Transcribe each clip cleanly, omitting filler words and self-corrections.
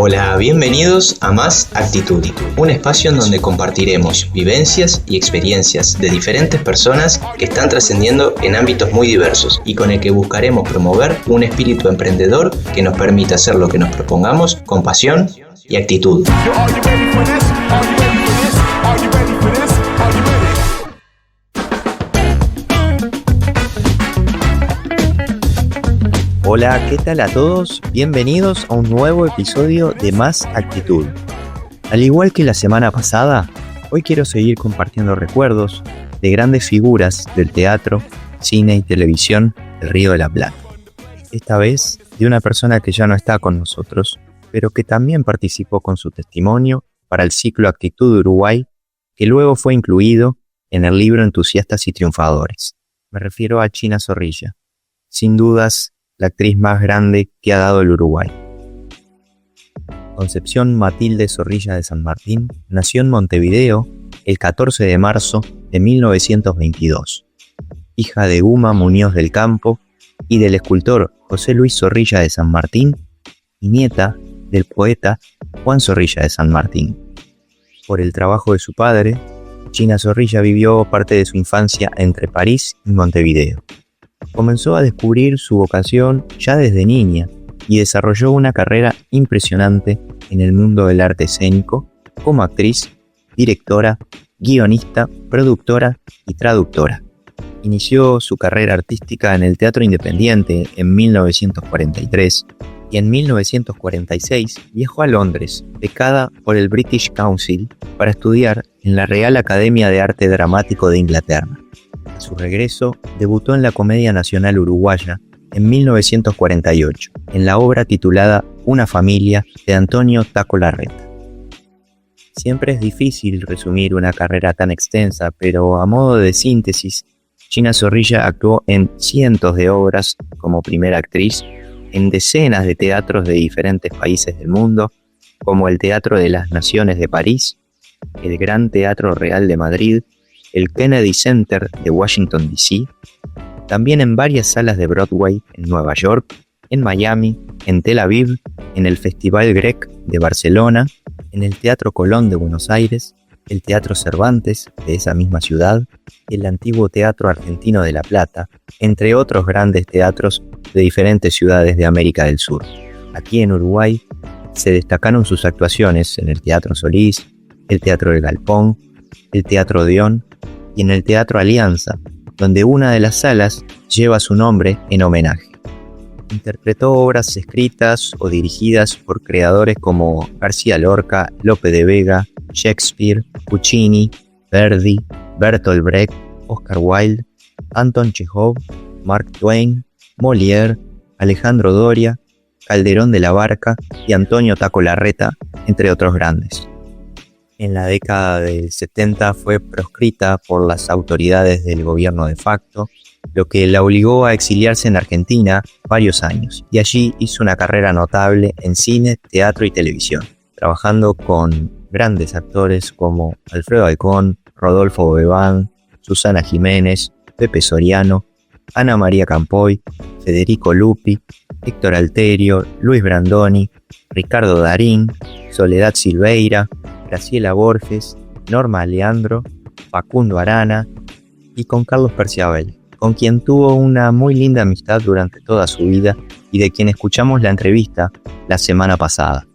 Hola, bienvenidos a Más Actitud, un espacio en donde compartiremos vivencias y experiencias de diferentes personas que están trascendiendo en ámbitos muy diversos y con el que buscaremos promover un espíritu emprendedor que nos permita hacer lo que nos propongamos con pasión y actitud. Hola, ¿qué tal a todos? Bienvenidos a un nuevo episodio de Más Actitud. Al igual que la semana pasada, hoy quiero seguir compartiendo recuerdos de grandes figuras del teatro, cine y televisión del Río de la Plata. Esta vez de una persona que ya no está con nosotros, pero que también participó con su testimonio para el ciclo Actitud de Uruguay, que luego fue incluido en el libro Entusiastas y Triunfadores. Me refiero a China Zorrilla. Sin dudas, la actriz más grande que ha dado el Uruguay. Concepción Matilde Zorrilla de San Martín nació en Montevideo el 14 de marzo de 1922, hija de Uma Muñoz del Campo y del escultor José Luis Zorrilla de San Martín y nieta del poeta Juan Zorrilla de San Martín. Por el trabajo de su padre, China Zorrilla vivió parte de su infancia entre París y Montevideo. Comenzó a descubrir su vocación ya desde niña y desarrolló una carrera impresionante en el mundo del arte escénico como actriz, directora, guionista, productora y traductora. Inició su carrera artística en el teatro independiente en 1943 y en 1946 viajó a Londres, becada por el British Council para estudiar en la Real Academia de Arte Dramático de Inglaterra. A su regreso, debutó en la Comedia Nacional Uruguaya en 1948, en la obra titulada Una familia de Antonio Taco Larreta. Siempre es difícil resumir una carrera tan extensa, pero a modo de síntesis, China Zorrilla actuó en cientos de obras como primera actriz, en decenas de teatros de diferentes países del mundo, como el Teatro de las Naciones de París, el Gran Teatro Real de Madrid, el Kennedy Center de Washington, D.C., también en varias salas de Broadway en Nueva York, en Miami, en Tel Aviv, en el Festival Grec de Barcelona, en el Teatro Colón de Buenos Aires, el Teatro Cervantes de esa misma ciudad, el antiguo Teatro Argentino de La Plata, entre otros grandes teatros de diferentes ciudades de América del Sur. Aquí en Uruguay se destacaron sus actuaciones en el Teatro Solís, el Teatro del Galpón, el Teatro Odeón y en el Teatro Alianza, donde una de las salas lleva su nombre en homenaje. Interpretó obras escritas o dirigidas por creadores como García Lorca, Lope de Vega, Shakespeare, Puccini, Verdi, Bertolt Brecht, Oscar Wilde, Anton Chekhov, Mark Twain, Molière, Alejandro Doria, Calderón de la Barca y Antonio Taco Larreta, entre otros grandes. En la década del 70 fue proscrita por las autoridades del gobierno de facto, lo que la obligó a exiliarse en Argentina varios años, y allí hizo una carrera notable en cine, teatro y televisión, trabajando con grandes actores como Alfredo Alcón, Rodolfo Bebán, Susana Jiménez, Pepe Soriano, Ana María Campoy, Federico Lupi, Héctor Alterio, Luis Brandoni, Ricardo Darín, Soledad Silveira, Graciela Borges, Norma Leandro, Facundo Arana y con Carlos Perciabel, con quien tuvo una muy linda amistad durante toda su vida y de quien escuchamos la entrevista la semana pasada.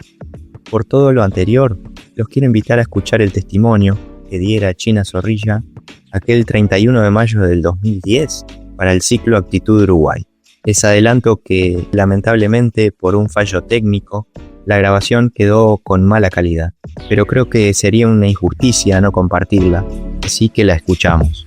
Por todo lo anterior, los quiero invitar a escuchar el testimonio que diera China Zorrilla aquel 31 de mayo del 2010 para el ciclo Actitud Uruguay. Les adelanto que, lamentablemente, por un fallo técnico, la grabación quedó con mala calidad, pero creo que sería una injusticia no compartirla, así que la escuchamos.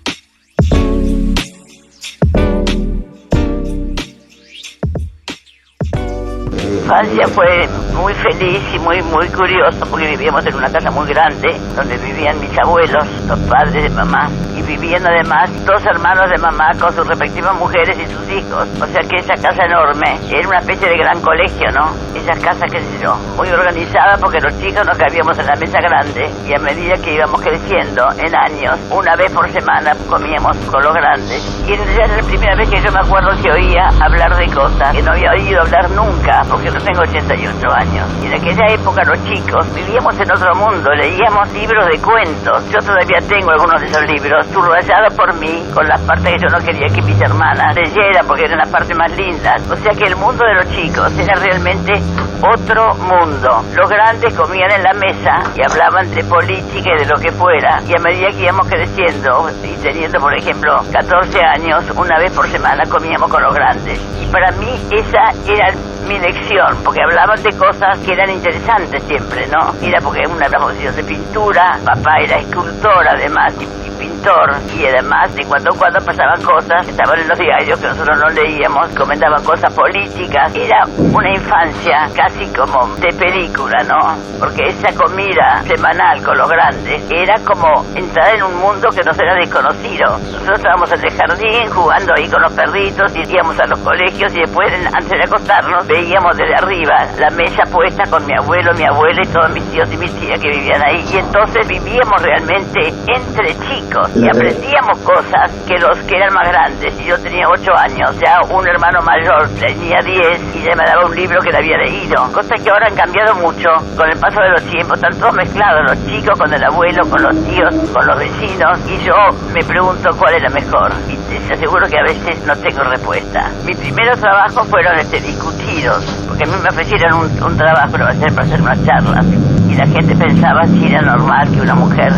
infancia fue muy feliz y muy curioso, porque vivíamos en una casa muy grande donde vivían mis abuelos, los padres de mamá, y vivían además dos hermanos de mamá con sus respectivas mujeres y sus hijos. O sea que esa casa enorme era una especie de gran colegio, ¿no? Esa casa, qué sé yo, muy organizada, porque los chicos nos cabíamos en la mesa grande, y a medida que íbamos creciendo en años, una vez por semana comíamos con los grandes. Y esa era la primera vez que yo me acuerdo que oía hablar de cosas que no había oído hablar nunca, porque Yo tengo 88 años y en aquella época los chicos vivíamos en otro mundo, leíamos libros de cuentos. Yo todavía tengo algunos de esos libros, subrayados por mí, con las partes que yo no quería que mis hermanas leyeran porque eran las partes más lindas. O sea que el mundo de los chicos era realmente otro mundo. Los grandes comían en la mesa y hablaban de política y de lo que fuera, y a medida que íbamos creciendo y teniendo, por ejemplo, 14 años, una vez por semana comíamos con los grandes. Y para mí esa era mi lección, porque hablaban de cosas que eran interesantes siempre, ¿no? Era porque una exposición de pintura, papá era escultor además y pintor, y además de cuando en cuando pasaban cosas que estaban en los diarios que nosotros no leíamos, comentaban cosas políticas. Era una infancia casi como de película, ¿no? Porque esa comida semanal con los grandes era como entrar en un mundo que nos era desconocido. Nosotros estábamos en el jardín jugando ahí con los perritos, y íbamos a los colegios, y después antes de acostarnos veíamos desde arriba la mesa puesta con mi abuelo, mi abuela y todos mis tíos y mis tías que vivían ahí, y entonces vivíamos realmente entre chicos y aprendíamos cosas que los que eran más grandes. Y yo tenía 8 años, ya un hermano mayor tenía 10 y ya me daba un libro que le había leído. Cosas que ahora han cambiado mucho con el paso de los tiempos, están todos mezclados, los chicos con el abuelo, con los tíos, con los vecinos, y yo me pregunto cuál era mejor, y te aseguro que a veces no tengo respuesta. Mis primeros trabajos fueron discutidos, porque a mí me ofrecieron un trabajo para hacer unas charlas, y la gente pensaba si era normal que una mujer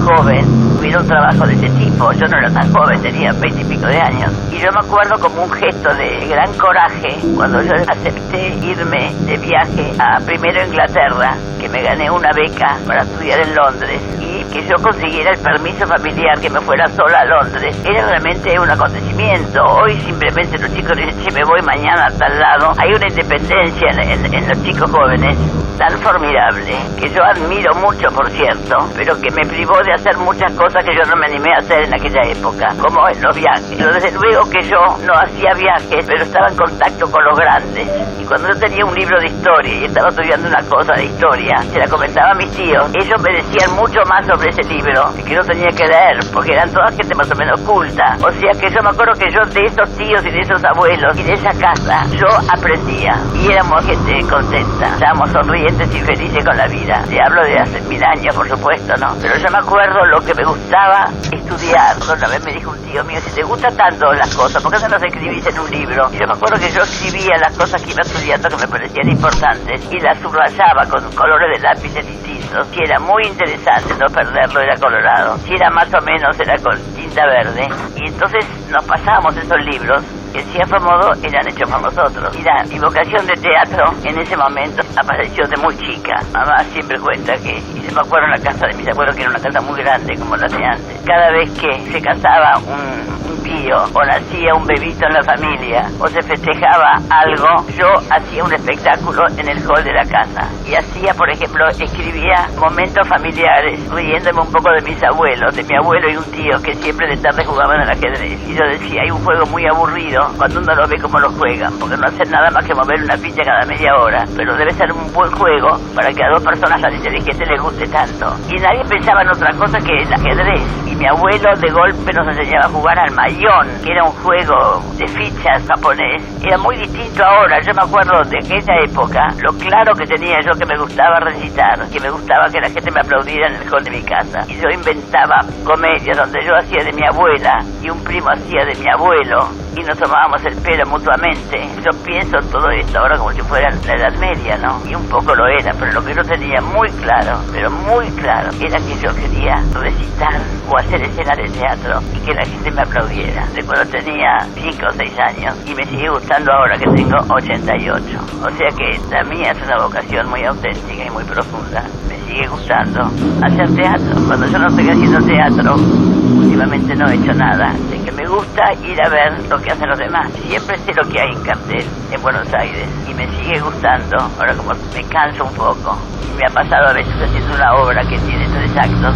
joven hubiera un trabajo de ese tipo. Yo no era tan joven, tenía 20 y pico de años, y yo me acuerdo como un gesto de gran coraje cuando yo acepté irme de viaje a primero Inglaterra, que me gané una beca para estudiar en Londres, y que yo consiguiera el permiso familiar, que me fuera sola a Londres. Era realmente un acontecimiento. Hoy simplemente los chicos dicen, si me voy mañana a tal lado. Hay una independencia en los chicos jóvenes tan formidable, que yo admiro mucho, por cierto, pero que me privó de hacer muchas cosas que yo no me animé a hacer en aquella época, como en los viajes. Pero desde luego que yo no hacía viajes, pero estaba en contacto con los grandes. Y cuando yo tenía un libro de historia y estaba estudiando una cosa de historia, se la comentaba a mis tíos, ellos me decían mucho más sobre ese libro que yo tenía que leer, porque eran toda gente más o menos culta. O sea que yo me acuerdo que yo de esos tíos y de esos abuelos y de esa casa, yo aprendía, y éramos gente contenta, estábamos sonrientes y felices con la vida. Te hablo de hace 1000 años, por supuesto, ¿no? Pero yo me acuerdo lo que me gustaba estudiar. Una vez me dijo un tío mío, si te gustan tanto las cosas, ¿por qué no las escribís en un libro? Y yo me acuerdo que yo escribía las cosas que iba estudiando que me parecían importantes y las subrayaba con colores de lápices distintos. Si era muy interesante no perderlo, era colorado. Si era más o menos, era con tinta verde. Y entonces nos pasábamos esos libros que en cierto modo eran hechos por nosotros. Mira, mi vocación de teatro en ese momento apareció de muy chica. Mamá siempre cuenta que, y yo me acuerdo en la casa de mis abuelos, que era una casa muy grande como la de antes, cada vez que se casaba un tío o nacía un bebito en la familia o se festejaba algo, yo hacía un espectáculo en el hall de la casa, y hacía, por ejemplo, escribía momentos familiares riéndome un poco de mis abuelos, de mi abuelo y un tío que siempre de tarde jugaban al ajedrez, y yo decía, hay un juego muy aburrido cuando uno lo ve como lo juegan, porque no hacen nada más que mover una ficha cada media hora, pero debe ser un buen juego para que a dos personas tan inteligentes les guste tanto. Y nadie pensaba en otra cosa que el ajedrez, y mi abuelo de golpe nos enseñaba a jugar al mayón, que era un juego de fichas japonés. Era muy distinto ahora. Yo me acuerdo de aquella época, lo claro que tenía yo, que me gustaba recitar, que me gustaba que la gente me aplaudiera en el hall de mi casa, y yo inventaba comedias donde yo hacía de mi abuela y un primo hacía de mi abuelo, y nos tomábamos el pelo mutuamente. Yo pienso todo esto ahora como si fuera la Edad Media, ¿no? Y un poco lo era, pero lo que yo tenía muy claro, pero muy claro, era que yo quería recitar o hacer escenas de teatro y que la gente me aplaudiera. De cuando tenía 5 o 6 años, y me sigue gustando ahora que tengo 88. O sea que la mía es una vocación muy auténtica y muy profunda. Me sigue gustando hacer teatro. Cuando yo no estoy haciendo teatro, últimamente no he hecho nada. De que me gusta ir a ver lo que hacen los demás. Siempre sé lo que hay en cartel en Buenos Aires, y me sigue gustando. Ahora como me canso un poco, y me ha pasado a veces haciendo una obra que tiene 3 actos,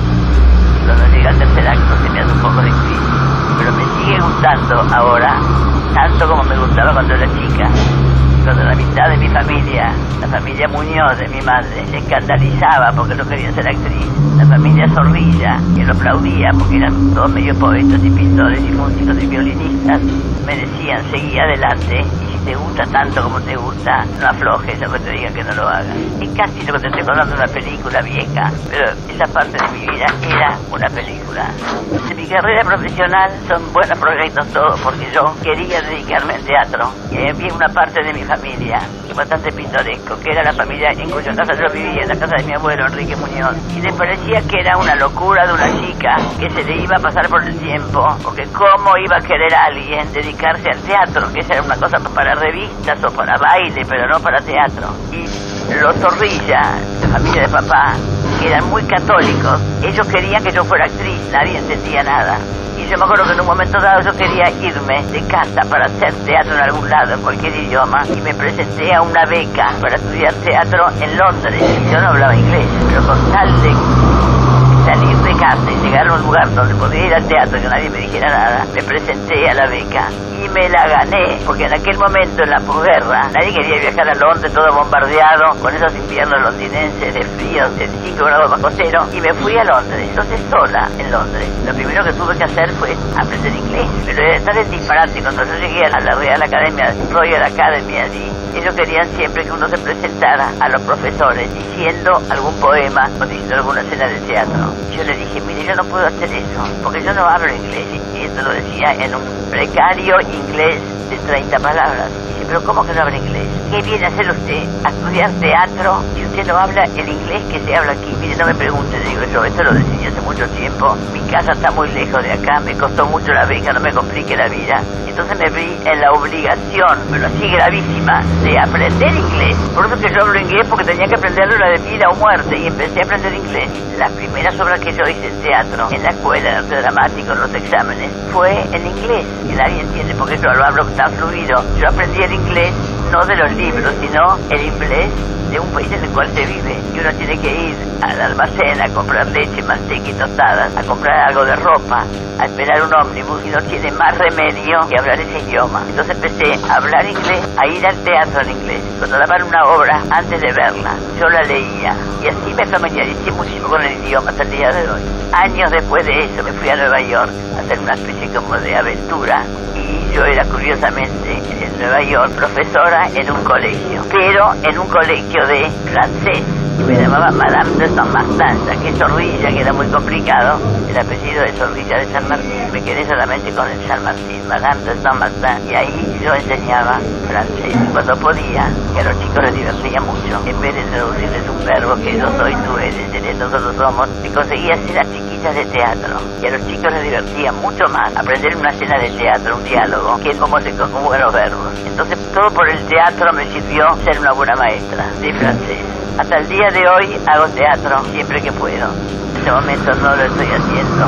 y cuando llega el tercer acto se me hace un poco difícil, pero me sigue gustando ahora tanto como me gustaba cuando era chica. Cuando la mitad de mi familia, la familia Muñoz de mi madre, se escandalizaba porque no quería ser actriz, la familia Zorrilla, que lo aplaudía porque eran todos medio poetas y pintores y músicos y violinistas, me decían, seguí adelante, y si te gusta tanto como te gusta, no aflojes aunque te digan que no lo hagas. Es casi lo que te estoy contando, una película vieja, pero esa parte de mi vida era una película. De mi carrera profesional son buenos proyectos todos, porque yo quería dedicarme al teatro, y había una parte de mi familia que bastante pintoresco, que era la familia en cuya casa yo vivía, en la casa de mi abuelo Enrique Muñoz, y me parecía que era una locura de una chica que se le iba a pasar por el tiempo, porque cómo iba a querer a alguien dedicarse al teatro, que esa era una cosa para revistas o para baile, pero no para teatro. Y los Zorrilla, la familia de papá, que eran muy católicos, ellos querían que yo fuera actriz, nadie entendía nada. Y yo me acuerdo que en un momento dado yo quería irme de casa para hacer teatro en algún lado, en cualquier idioma, y me presenté a una beca para estudiar teatro en Londres. Yo no hablaba inglés, pero con tal de salir de casa y llegar a un lugar donde podía ir al teatro y que nadie me dijera nada, me presenté a la beca y me la gané, porque en aquel momento, en la posguerra, nadie quería viajar a Londres, todo bombardeado, con esos inviernos londinenses de frío, de 5 grados bajo cero, y me fui a Londres. Entonces, sola en Londres, lo primero que tuve que hacer fue aprender inglés, pero era tal el disparate. Cuando yo llegué a la Real Academia, Royal Academy, allí, ellos querían siempre que uno se presentara a los profesores diciendo algún poema o diciendo alguna escena de teatro. Yo le dije, mire, yo no puedo hacer eso, porque yo no hablo inglés. Y esto lo decía en un precario inglés de 30 palabras. Dice, pero ¿cómo que no habla inglés? ¿Qué viene a hacer usted? ¿A estudiar teatro si usted no habla el inglés que se habla aquí? Mire, no me pregunte, digo yo, esto lo decidí hace mucho tiempo. Mi casa está muy lejos de acá, me costó mucho la beca, no me complique la vida. Entonces me vi en la obligación, pero así gravísima, de aprender inglés. Por eso que yo hablo inglés, porque tenía que aprenderlo la de vida o muerte, y empecé a aprender inglés. Las primeras obras que yo hice en teatro, en la escuela, en arte dramático, en los exámenes, fue en inglés, que nadie entiende porque yo lo hablo tan fluido. Yo aprendí el inglés no de los libros, sino el inglés de un país en el cual se vive, y uno tiene que ir al almacén a comprar leche, manteca y tostadas, a comprar algo de ropa, a esperar un ómnibus, y no tiene más remedio que hablar ese idioma. Entonces empecé a hablar inglés, a ir al teatro en inglés. Cuando daban una obra, antes de verla, yo la leía, y así me familiaricé muchísimo con el idioma hasta el día de hoy. Años después de eso me fui a Nueva York a hacer una especie como de aventura, y yo era curiosamente en Nueva York profesora en un colegio, pero en un colegio de francés. Me llamaba Madame de San Martin, ya que Zorrilla, que era muy complicado, el apellido de Zorrilla de San Martín, me quedé solamente con el San Martín, Madame de San Martin, y ahí yo enseñaba francés cuando podía, que a los chicos les divertía mucho. En vez de traducirles un verbo que yo soy, tú eres, él, nosotros somos, me conseguía escenas chiquitas de teatro, y a los chicos les divertía mucho más aprender una escena de teatro, un diálogo, que cómo se conjugan los verbos. Entonces todo por el teatro me sirvió ser una buena maestra de francés. Hasta el día de hoy hago teatro siempre que puedo. En este momento no lo estoy haciendo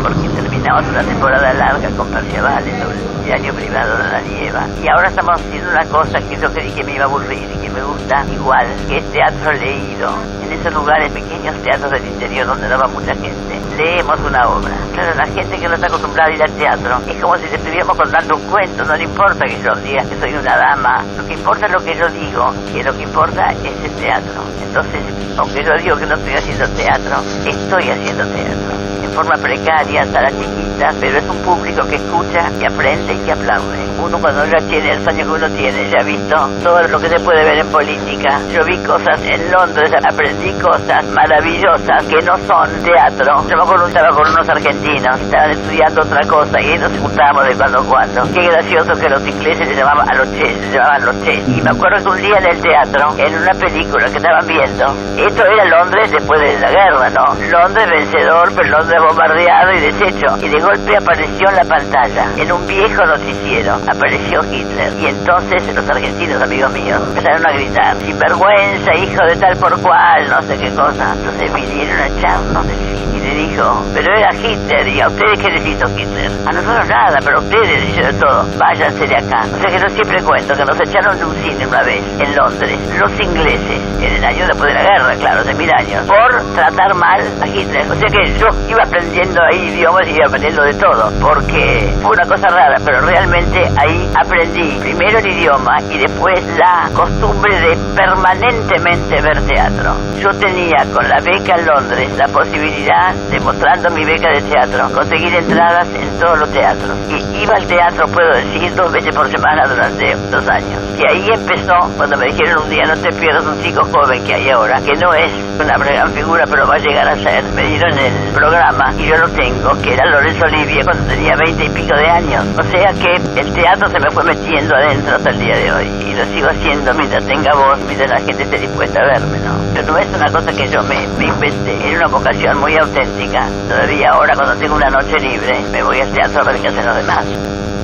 porque terminamos una temporada larga con parciales sobre el diario privado de la Nieva. Y ahora estamos haciendo una cosa que yo creí que me iba a aburrir y que me gusta igual, que es teatro leído. En esos lugares, pequeños teatros del interior donde no va mucha gente, leemos una obra. Claro, la gente que no está acostumbrada a ir al teatro es como si le estuviéramos contando un cuento. No le importa que yo diga que soy una dama, lo que importa es lo que yo digo, que lo que importa es el teatro. Entonces, aunque yo digo que no estoy haciendo teatro, estoy haciendo teatro en forma precaria, salas chiquitas, pero es un público que escucha, que aprende y que aplaude. Uno cuando ya tiene el años que uno tiene, ya ha visto todo lo que se puede ver en política. Yo vi cosas en Londres, aprendí cosas maravillosas que no son teatro. Yo me acuerdo, estaba con unos argentinos, estaban estudiando otra cosa y nos juntábamos de cuando en cuando. Qué gracioso que los ingleses le llamaban a los ches, se llamaban los ches. Y me acuerdo que un día en el teatro, en una película que estaban viendo, esto era Londres después de la guerra, ¿no? Londres vencedor, pero Londres bombardeado y deshecho. Y de golpe apareció en la pantalla, en un viejo noticiero, apareció Hitler. Y entonces los argentinos, amigos míos, empezaron a gritar, sinvergüenza, hijo de tal por cual, no sé qué cosa. Entonces vinieron a echarnos del cine y le dijo, pero era Hitler, y a ustedes qué les hizo Hitler. A nosotros nada, pero a ustedes les hizo de todo, váyanse de acá. O sea que yo siempre cuento que nos echaron de un cine una vez, en Londres, los ingleses, en el año después de la guerra, claro, hace 1000 años, por tratar mal a Hitler. O sea que yo iba aprendiendo ahí idiomas y iba aprendiendo aprendiendo de todo, porque fue una cosa rara, pero realmente ahí aprendí primero el idioma y después la costumbre de permanentemente ver teatro. Yo tenía con la beca en Londres la posibilidad, demostrando mi beca de teatro, conseguir entradas en todos los teatros. Y iba al teatro, puedo decir, 2 veces por semana durante 2 años. Y ahí empezó cuando me dijeron un día: no te pierdas un chico joven que hay ahora, que no es una gran figura, pero va a llegar a ser. Me dieron el programa y yo lo tengo, que era Lorenzo Olivier cuando tenía 20 y pico de años. O sea que el teatro se me fue metiendo adentro hasta el día de hoy. Y lo sigo haciendo mientras tenga voz, mientras la gente esté dispuesta a verme, ¿no? Pero no es una cosa que yo me inventé, era una vocación muy auténtica. Todavía ahora, cuando tengo una noche libre, me voy al teatro a ver qué hacen los demás.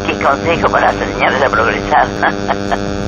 ¿Qué consejo para enseñarles a progresar?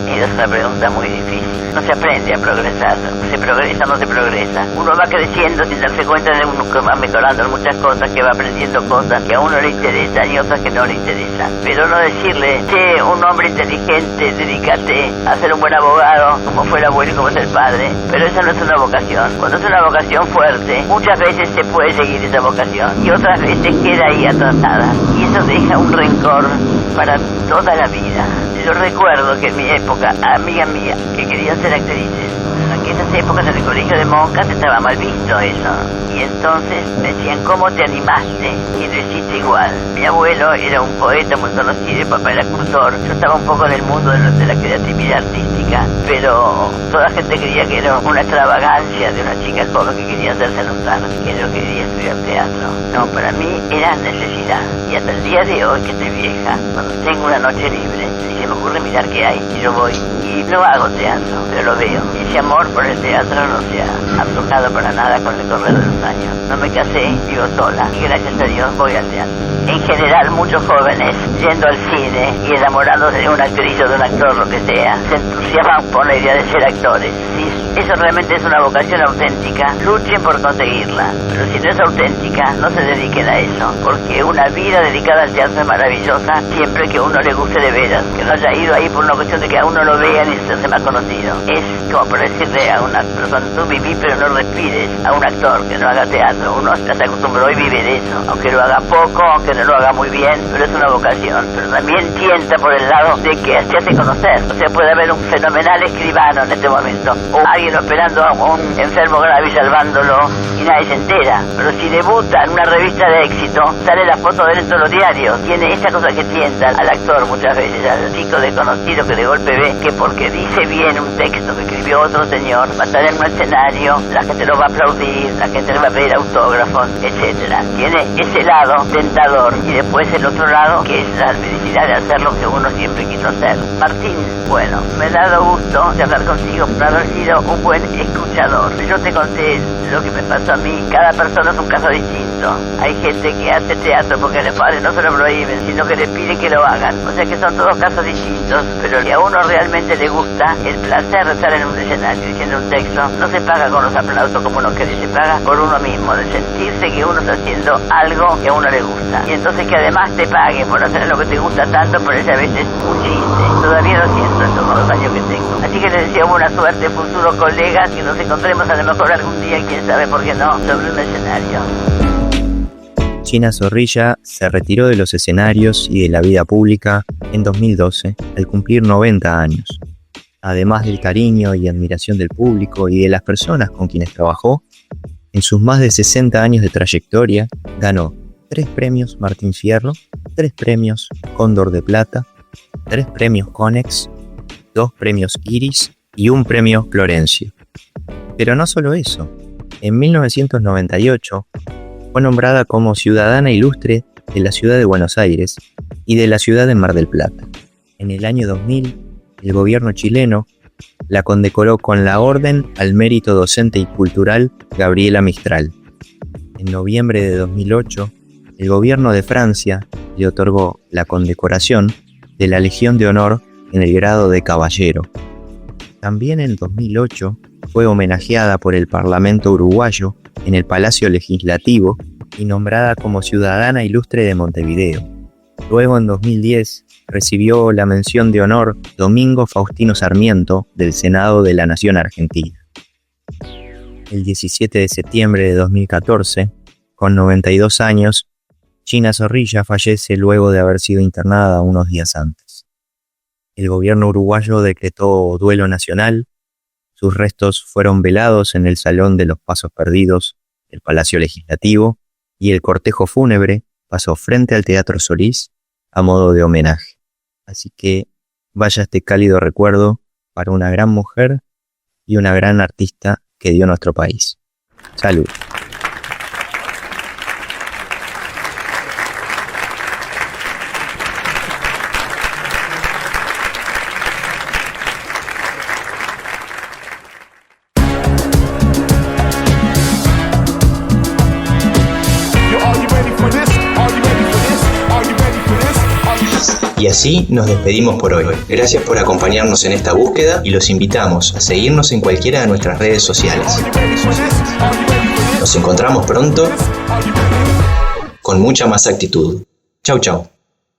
Es una pregunta muy difícil. No se aprende a progresar, se progresa, no se progresa. Uno va creciendo sin darse cuenta de uno que va mejorando en muchas cosas, que va aprendiendo cosas que a uno le interesan y otras que no le interesan. Pero no decirle: che, un hombre inteligente, dedícate a ser un buen abogado, como fue el abuelo y como es el padre. Pero esa no es una vocación. Cuando es una vocación fuerte, muchas veces se puede seguir esa vocación y otras veces queda ahí atrasada. Y eso deja un rencor para toda la vida. Yo recuerdo que en mi época, amigas mías que querían ser actrices, en aquellas épocas en el colegio de monjas estaba mal visto eso. Y entonces me decían: ¿cómo te animaste? Y lo hiciste igual. Mi abuelo era un poeta muy conocido, mi papá era escultor. Yo estaba un poco en el mundo de la creatividad artística, pero toda la gente creía que era una extravagancia de una chica joven que quería hacerse notar, que no quería estudiar teatro. No, para mí era necesidad. Y hasta el día de hoy, que estoy vieja, cuando tengo una noche libre, si se me ocurre mirar qué hay, y yo voy. Y no hago teatro, pero lo veo. Ese amor por el teatro no se ha aflojado para nada con el correr de los años. No me casé, vivo sola, y gracias a Dios voy al teatro. En general, muchos jóvenes, yendo al cine y enamorándose de una actriz o de un actor, lo que sea, se entusiasman por la idea de ser actores. Si eso realmente es una vocación auténtica, luchen por conseguirla. Pero si no es auténtica, no se dediquen a eso, porque una vida dedicada al teatro es maravillosa siempre que a uno le guste de veras, que no haya ido ahí por una cuestión de que a uno lo vean y se hace más conocido. Es como para decirle a una persona: tú viví pero no respires. A un actor que no haga teatro, uno se acostumbró y vive de eso, aunque lo haga poco, aunque no lo haga muy bien, pero es una vocación. Pero también tienta por el lado de que se hace conocer. O sea, puede haber un fenomenal escribano en este momento, o alguien operando a un enfermo grave y salvándolo, y nadie se entera. Pero si debuta en una revista de éxito, sale la foto de él en todos los diarios. Tiene esa cosa que tienta al actor muchas veces, al chico desconocido que de golpe ve que porque dice bien un texto que escribió otro señor, va a estar en un escenario, la gente lo va a aplaudir, la gente le va a pedir autógrafos, etcétera. Tiene ese lado tentador y después el otro lado, que es la felicidad de hacer lo que uno siempre quiso hacer. Martín, bueno, me ha dado gusto de hablar contigo por haber sido un buen escuchador. Yo te conté lo que me pasó a mí. Cada persona es un caso distinto. Hay gente que hace teatro porque los padres no se lo prohíben, sino que le piden que lo hagan. O sea que son todos casos distintos, pero si a uno realmente le gusta el placer de estar en un escenario diciendo un texto, no se paga con los aplausos como uno quiere, se paga por uno mismo, de sentirse que uno está haciendo algo que a uno le gusta. Y entonces que además te paguen por hacer lo que te gusta tanto, parece a veces un chiste. Todavía lo siento eso con los años que tengo. Así que les deseo buena suerte, futuros colegas, que nos encontremos a lo mejor algún día, quién sabe por qué no, sobre un escenario. China Zorrilla se retiró de los escenarios y de la vida pública en 2012 al cumplir 90 años. Además del cariño y admiración del público y de las personas con quienes trabajó, en sus más de 60 años de trayectoria ganó 3 premios Martín Fierro, 3 premios Cóndor de Plata, 3 premios Conex, 2 premios Iris y 1 premio Florencio. Pero no solo eso, en 1998 fue nombrada como Ciudadana Ilustre de la Ciudad de Buenos Aires y de la Ciudad de Mar del Plata. En el año 2000, el gobierno chileno la condecoró con la Orden al Mérito Docente y Cultural Gabriela Mistral. En noviembre de 2008, el gobierno de Francia le otorgó la condecoración de la Legión de Honor en el grado de caballero. También en 2008 fue homenajeada por el Parlamento uruguayo en el Palacio Legislativo y nombrada como Ciudadana Ilustre de Montevideo. Luego, en 2010, recibió la mención de honor Domingo Faustino Sarmiento del Senado de la Nación Argentina. El 17 de septiembre de 2014, con 92 años, China Zorrilla fallece luego de haber sido internada unos días antes. El gobierno uruguayo decretó duelo nacional. Sus restos fueron velados en el Salón de los Pasos Perdidos del Palacio Legislativo y el cortejo fúnebre pasó frente al Teatro Solís a modo de homenaje. Así que vaya este cálido recuerdo para una gran mujer y una gran artista que dio nuestro país. Salud. Y así nos despedimos por hoy. Gracias por acompañarnos en esta búsqueda y los invitamos a seguirnos en cualquiera de nuestras redes sociales. Nos encontramos pronto con mucha más actitud. Chau, chau.